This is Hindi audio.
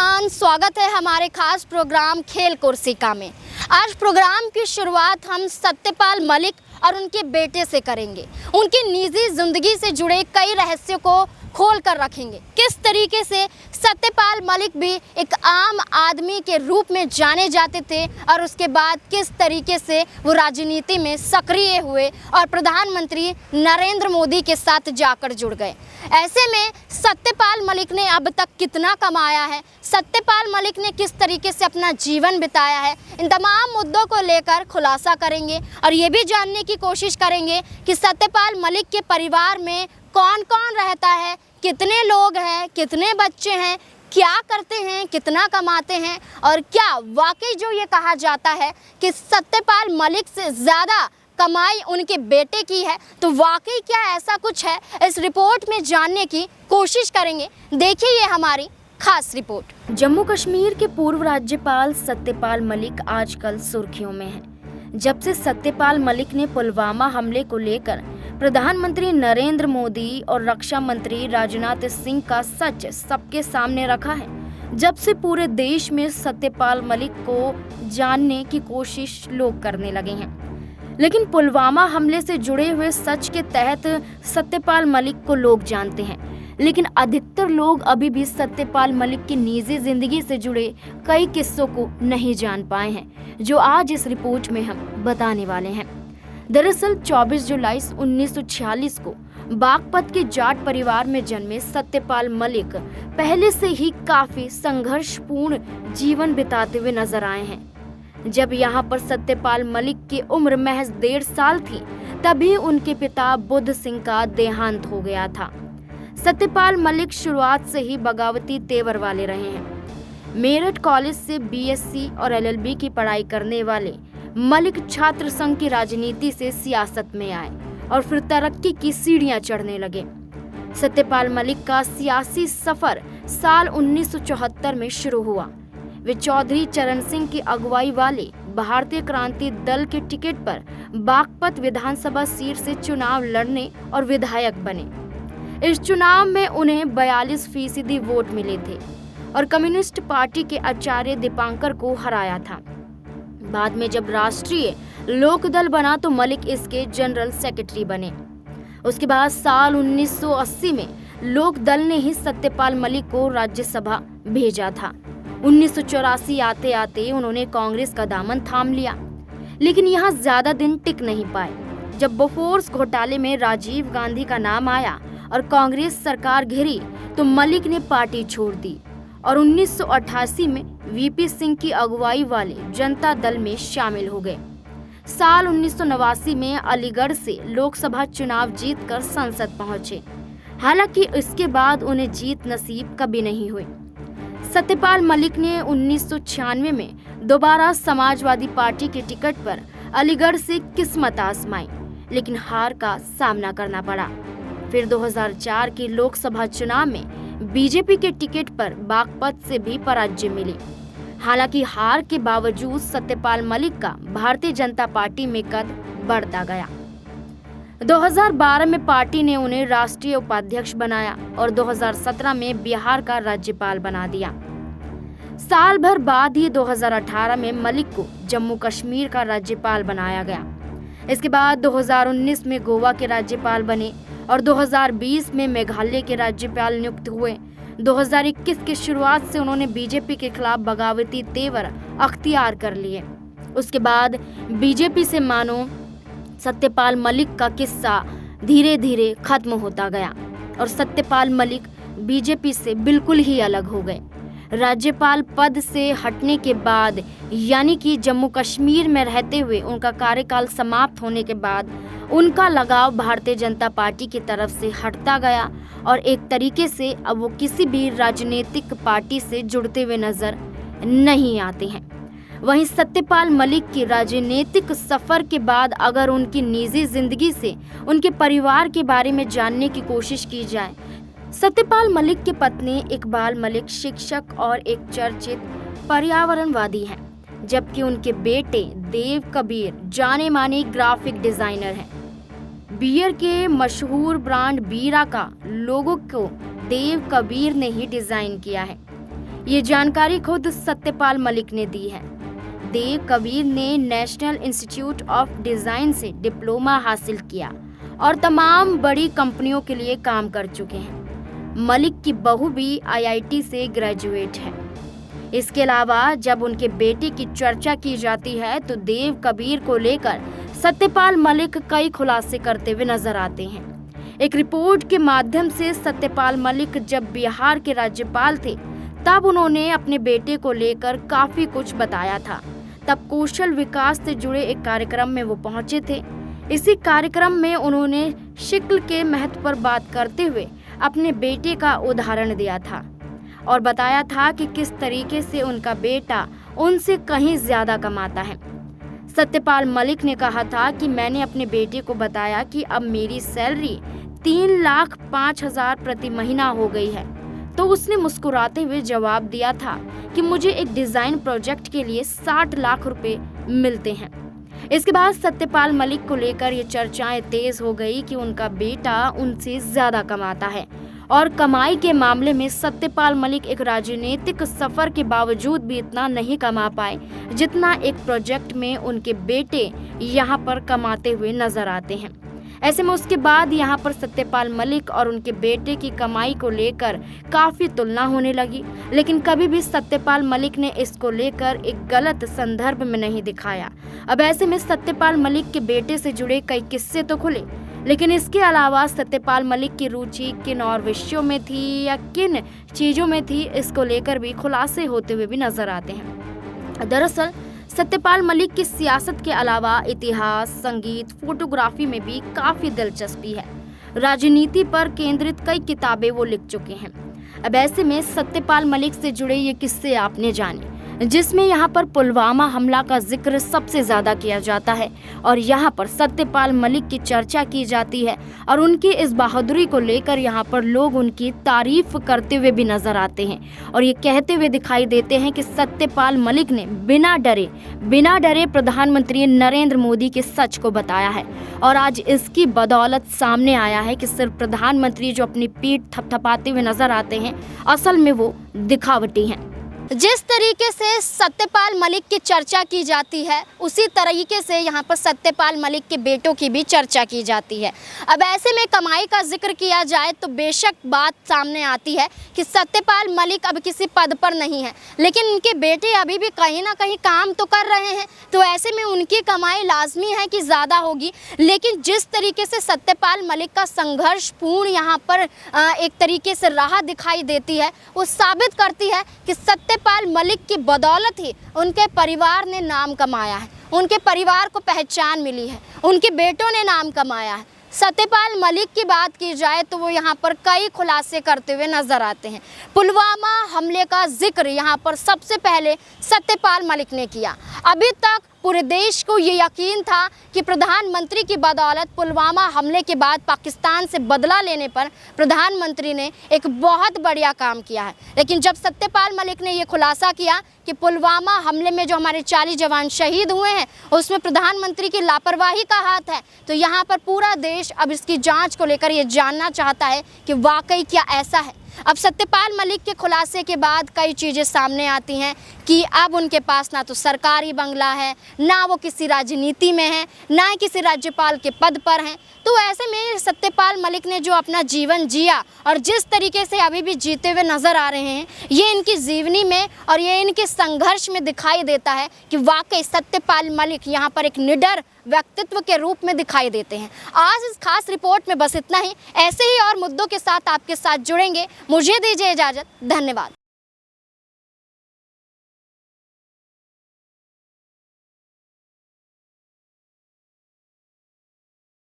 एवरीवन, स्वागत है हमारे खास प्रोग्राम खेल कुर्सिका में। आज प्रोग्राम की शुरुआत हम सत्यपाल मलिक और उनके बेटे से करेंगे। उनकी निजी जिंदगी से जुड़े कई रहस्यों को खोल कर रखेंगे। किस तरीके से सत्यपाल मलिक भी एक आम आदमी के रूप में जाने जाते थे और उसके बाद किस तरीके से वो राजनीति में सक्रिय हुए और प्रधानमंत्री नरेंद्र मोदी के साथ जाकर जुड़ गए। ऐसे में सत्यपाल मलिक ने अब तक कितना कमाया है, सत्यपाल मलिक ने किस तरीके से अपना जीवन बिताया है, इन तमाम मुद्दों को लेकर खुलासा करेंगे और ये भी जानने की कोशिश करेंगे कि सत्यपाल मलिक के परिवार में कौन कौन रहता है, कितने लोग हैं, कितने बच्चे हैं, क्या करते हैं, कितना कमाते हैं और क्या वाकई जो ये कहा जाता है कि सत्यपाल मलिक से ज़्यादा कमाई उनके बेटे की है, तो वाकई क्या ऐसा कुछ है, इस रिपोर्ट में जानने की कोशिश करेंगे। देखिए ये हमारी खास रिपोर्ट। जम्मू कश्मीर के पूर्व राज्यपाल सत्यपाल मलिक आजकल सुर्खियों में हैं। जब से सत्यपाल मलिक ने पुलवामा हमले को लेकर प्रधानमंत्री नरेंद्र मोदी और रक्षा मंत्री राजनाथ सिंह का सच सबके सामने रखा है, जब से पूरे देश में सत्यपाल मलिक को जानने की कोशिश लोग करने लगे हैं। लेकिन पुलवामा हमले से जुड़े हुए सच के तहत सत्यपाल मलिक को लोग जानते हैं, लेकिन अधिकतर लोग अभी भी सत्यपाल मलिक की निजी जिंदगी से जुड़े कई किस्सों को नहीं जान पाए हैं, जो आज इस रिपोर्ट में हम बताने वाले हैं। दरअसल 24 जुलाई 1946 को बागपत के जाट परिवार में जन्मे सत्यपाल मलिक पहले से ही काफी संघर्षपूर्ण जीवन बिताते हुए नजर आए हैं। जब यहाँ पर सत्यपाल मलिक की उम्र महज 1.5 साल थी, तभी उनके पिता बुद्ध सिंह का देहांत हो गया था। सत्यपाल मलिक शुरुआत से ही बगावती तेवर वाले रहे हैं। मेरठ कॉलेज से बीएससी और एलएलबी की पढ़ाई करने वाले मलिक छात्र संघ की राजनीति से सियासत में आए और फिर तरक्की की सीढ़ियां चढ़ने लगे। सत्यपाल मलिक का सियासी सफर साल 1974 में शुरू हुआ। वे चौधरी चरण सिंह की अगुवाई वाले भारतीय क्रांति दल के टिकट पर बागपत विधानसभा सीट से चुनाव लड़ने और विधायक बने। इस चुनाव में उन्हें 42% वोट मिले थे और कम्युनिस्ट पार्टी के आचार्य दीपांकर को हराया था। बाद में जब राष्ट्रीय लोकदल बना तो मलिक इसके जनरल सेक्रेटरी बने। उसके बाद साल 1980 में लोकदल ने ही सत्यपाल मलिक को राज्यसभा भेजा था। 1984 आते आते उन्होंने कांग्रेस का दामन थाम लिया, लेकिन यहाँ ज्यादा दिन टिक नहीं पाए। जब बोफोर्स घोटाले में राजीव गांधी का नाम आया और कांग्रेस सरकार घिरी तो मलिक ने पार्टी छोड़ दी और 1988 में वीपी सिंह की अगुवाई वाले जनता दल में शामिल हो गए। साल 1989 में अलीगढ़ से लोकसभा चुनाव जीतकर संसद पहुंचे। हालांकि इसके बाद उन्हें जीत नसीब कभी नहीं हुई। सत्यपाल मलिक ने 1996 में दोबारा समाजवादी पार्टी के टिकट पर अलीगढ़ से किस्मत आजमाई, लेकिन हार का सामना करना पड़ा। फिर 2004 के लोकसभा चुनाव में बीजेपी के टिकट पर बागपत से भी पराजय मिली। हालांकि हार के बावजूद सत्यपाल मलिक का भारतीय जनता पार्टी में कद बढ़ता गया। 2012 में पार्टी ने उन्हें राष्ट्रीय उपाध्यक्ष बनाया और 2017 में बिहार का राज्यपाल बना दिया। साल भर बाद ही 2018 में मलिक को जम्मू कश्मीर का राज्यपाल बनाया गया। इसके बाद 2019 में गोवा के राज्यपाल बने और 2020 में मेघालय के राज्यपाल नियुक्त हुए। 2021 की शुरुआत से उन्होंने बीजेपी के खिलाफ बगावती तेवर अख्तियार कर लिए। उसके बाद बीजेपी से मानो सत्यपाल मलिक का किस्सा धीरे धीरे खत्म होता गया और सत्यपाल मलिक बीजेपी से बिल्कुल ही अलग हो गए। राज्यपाल पद से हटने के बाद, यानी कि जम्मू कश्मीर में रहते हुए उनका कार्यकाल समाप्त होने के बाद, उनका लगाव भारतीय जनता पार्टी की तरफ से हटता गया और एक तरीके से अब वो किसी भी राजनीतिक पार्टी से जुड़ते हुए नजर नहीं आते हैं। वहीं सत्यपाल मलिक की राजनीतिक सफर के बाद अगर उनकी निजी जिंदगी से उनके परिवार के बारे में जानने की कोशिश की जाए, सत्यपाल मलिक की पत्नी इकबाल मलिक शिक्षक और एक चर्चित पर्यावरणवादी हैं, जबकि उनके बेटे देव कबीर जाने माने ग्राफिक डिजाइनर हैं। बियर के मशहूर ब्रांड बीरा का लोगो को देव कबीर ने ही डिजाइन किया है। ये जानकारी खुद सत्यपाल मलिक ने दी है। देव कबीर ने नेशनल इंस्टीट्यूट ऑफ डिज़ाइन से डिप्लोमा हासिल किया और तमाम बड़ी कंपनियों के लिए काम कर चुके हैं। मलिक की बहू भी आईआईटी से ग्रेजुएट है। इसके अलावा जब उनके बेटे की चर्चा की जाती है तो देव कबीर को लेकर सत्यपाल मलिक कई खुलासे करते हुए नजर आते हैं। एक रिपोर्ट के माध्यम से सत्यपाल मलिक जब बिहार के राज्यपाल थे तब उन्होंने अपने बेटे को लेकर काफी कुछ बताया था। तब कौशल विकास से जुड़े एक कार्यक्रम में वो पहुंचे थे। इसी कार्यक्रम में उन्होंने शिक्ल के महत्व पर बात करते हुए अपने बेटे का उदाहरण दिया था और बताया था कि किस तरीके से उनका बेटा उनसे कहीं ज्यादा कमाता है। सत्यपाल मलिक ने कहा था कि मैंने अपने बेटे को बताया कि अब मेरी सैलरी 3,05,000 प्रति महीना हो गई है, तो उसने मुस्कुराते हुए जवाब दिया था कि मुझे एक डिजाइन प्रोजेक्ट के लिए 60 लाख रुपए मिलते हैं। इसके बाद सत्यपाल मलिक को लेकर ये चर्चाएं तेज हो गई कि उनका बेटा उनसे ज्यादा कमाता है और कमाई के मामले में सत्यपाल मलिक एक राजनीतिक सफर के बावजूद भी इतना नहीं कमा पाए जितना एक प्रोजेक्ट में उनके बेटे यहाँ पर कमाते हुए नजर आते हैं। ऐसे में उसके बाद यहाँ पर सत्यपाल मलिक और उनके बेटे की कमाई को लेकर काफी तुलना होने लगी, लेकिन कभी भी सत्यपाल मलिक ने इसको लेकर एक गलत संदर्भ में नहीं दिखाया। अब ऐसे में सत्यपाल मलिक के बेटे से जुड़े कई किस्से तो खुले, लेकिन इसके अलावा सत्यपाल मलिक की रुचि किन और विषयों में थी या किन चीजों में थी, इसको लेकर भी खुलासे होते हुए भी नजर आते हैं। दरअसल सत्यपाल मलिक की सियासत के अलावा इतिहास, संगीत, फोटोग्राफी में भी काफी दिलचस्पी है। राजनीति पर केंद्रित कई किताबें वो लिख चुके हैं। अब ऐसे में सत्यपाल मलिक से जुड़े ये किस्से आपने जाने, जिसमें यहाँ पर पुलवामा हमला का जिक्र सबसे ज्यादा किया जाता है और यहाँ पर सत्यपाल मलिक की चर्चा की जाती है और उनकी इस बहादुरी को लेकर यहाँ पर लोग उनकी तारीफ करते हुए भी नजर आते हैं और ये कहते हुए दिखाई देते हैं कि सत्यपाल मलिक ने बिना डरे प्रधानमंत्री नरेंद्र मोदी के सच को बताया है और आज इसकी बदौलत सामने आया है कि सिर्फ प्रधानमंत्री जो अपनी पीठ थपथपाते हुए नजर आते हैं, असल में वो दिखावटी हैं। जिस तरीके से सत्यपाल मलिक की चर्चा की जाती है उसी तरीके से यहाँ पर सत्यपाल मलिक के बेटों की भी चर्चा की जाती है। अब ऐसे में कमाई का जिक्र किया जाए तो बेशक बात सामने आती है कि सत्यपाल मलिक अब किसी पद पर नहीं है, लेकिन उनके बेटे अभी भी कहीं ना कहीं काम तो कर रहे हैं, तो ऐसे में उनकी कमाई लाजमी है कि ज़्यादा होगी। लेकिन जिस तरीके से सत्यपाल मलिक का संघर्षपूर्ण यहाँ पर एक तरीके से राह दिखाई देती है, वो साबित करती है कि सत्यपाल मलिक की बदौलत ही उनके परिवार ने नाम कमाया है, उनके परिवार को पहचान मिली है, उनके बेटों ने नाम कमाया है। सत्यपाल मलिक की बात की जाए तो वो यहाँ पर कई खुलासे करते हुए नजर आते हैं। पुलवामा हमले का जिक्र यहाँ पर सबसे पहले सत्यपाल मलिक ने किया। अभी तक पूरे देश को ये यकीन था कि प्रधानमंत्री की बदौलत पुलवामा हमले के बाद पाकिस्तान से बदला लेने पर प्रधानमंत्री ने एक बहुत बढ़िया काम किया है, लेकिन जब सत्यपाल मलिक ने ये खुलासा किया कि पुलवामा हमले में जो हमारे 40 जवान शहीद हुए हैं उसमें प्रधानमंत्री की लापरवाही का हाथ है, तो यहाँ पर पूरा देश अब इसकी जांच को लेकर ये जानना चाहता है कि वाकई क्या ऐसा है। अब सत्यपाल मलिक के खुलासे के बाद कई चीज़ें सामने आती हैं कि अब उनके पास ना तो सरकारी बंगला है, ना वो किसी राजनीति में है, ना ही किसी राज्यपाल के पद पर हैं। तो ऐसे में सत्यपाल मलिक ने जो अपना जीवन जिया और जिस तरीके से अभी भी जीते हुए नज़र आ रहे हैं, ये इनकी जीवनी में और ये इनके संघर्ष में दिखाई देता है कि वाकई सत्यपाल मलिक यहाँ पर एक निडर व्यक्तित्व के रूप में दिखाई देते हैं। आज इस खास रिपोर्ट में बस इतना ही। ऐसे ही और मुद्दों के साथ आपके साथ जुड़ेंगे। मुझे दीजिए इजाज़त। धन्यवाद।